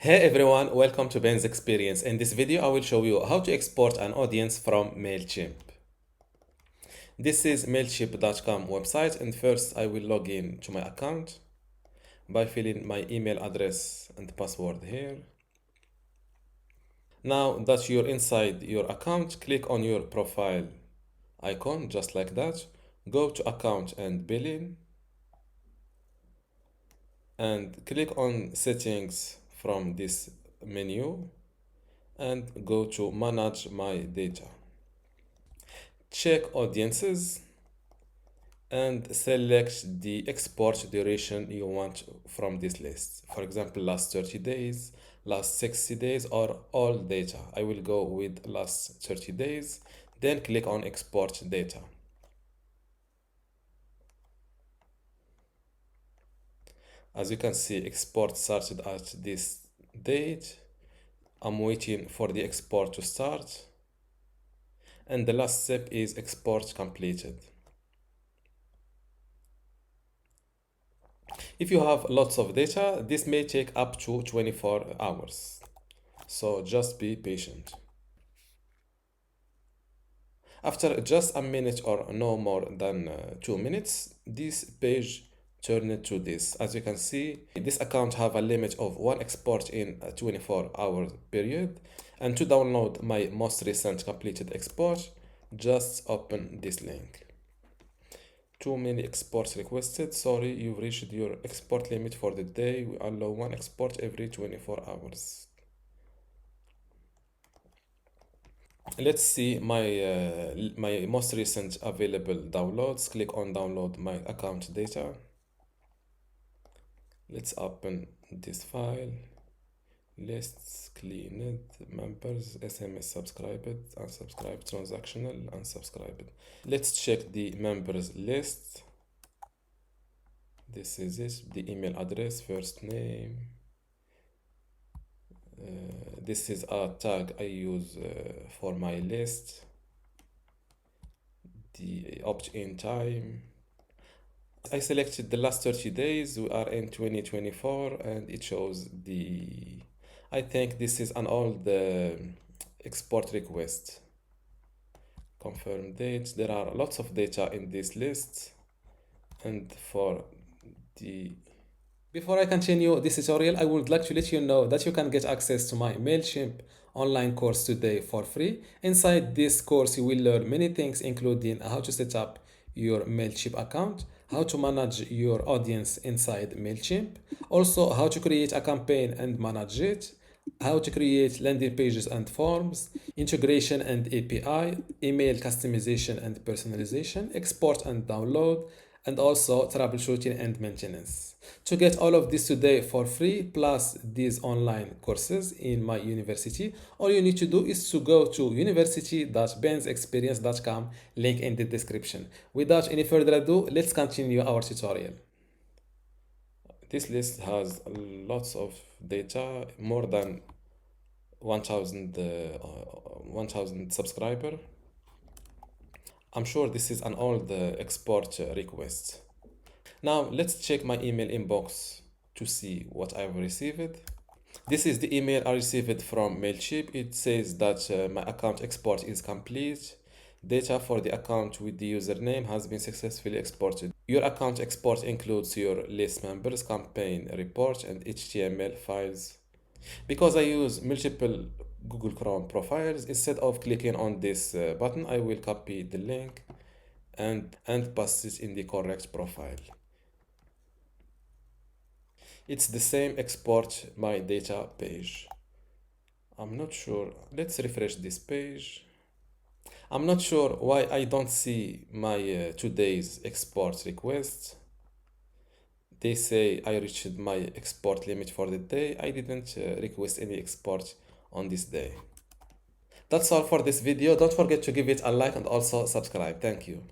Hey everyone, welcome to Ben's Experience. In this video, I will show you how to export an audience from Mailchimp. This is Mailchimp.com website, and first I will log in to my account by filling my email address and password here. Now that you're inside your account, click on your profile icon just like that. Go to account and billing and click on settings from this menu and go to manage my data. Check audiences and select the export duration you want from this list. For example, last 30 days, last 60 days, or all data. I will go with last 30 days, then click on export data. As you can see, export started at this date. I'm waiting for the export to start. And the last step is export completed. If you have lots of data, this may take up to 24 hours. So just be patient. After just a minute or no more than 2 minutes, this page turned to this. As you can see, this account have a limit of one export in a 24-hour period. And to download my most recent completed export, just open this link. Too many exports requested. Sorry, you've reached your export limit for the day. We allow one export every 24 hours. Let's see my most recent available downloads. Click on download my account data. Let's open this file. Lists, cleaned, members, SMS subscribed, unsubscribed, transactional, unsubscribed. Let's check the members list. This is it, the email address, first name. This is a tag I use for my list. The opt-in time. I selected the last 30 days. We are in 2024 and it shows I think this is an old export request. Confirm dates. There are lots of data in this list. And before I continue this tutorial, I would like to let you know that you can get access to my Mailchimp online course today for free. Inside this course, you will learn many things, including how to set up your Mailchimp account, how to manage your audience inside Mailchimp, also how to create a campaign and manage it, how to create landing pages and forms, integration and API, email customization and personalization, export and download, and also troubleshooting and maintenance. To get all of this today for free, plus these online courses in my university, all you need to do is to go to university.bensexperience.com, link in the description. Without any further ado, let's continue our tutorial. This list has lots of data, more than 1000 subscriber. I'm sure this is an old export request. Now let's check my email inbox to see what I've received. This is the email I received from Mailchimp. It says that my account export is complete. Data for the account with the username has been successfully exported. Your account export includes your list members, campaign report, and HTML files. Because I use multiple Google Chrome profiles, instead of clicking on this button, I will copy the link and paste it in the correct profile. It's the same export my data page. I'm not sure. Let's refresh this page. I'm not sure why I don't see my today's export request. They say I reached my export limit for the day. I didn't request any export on this day. That's all for this video. Don't forget to give it a like and also subscribe. Thank you.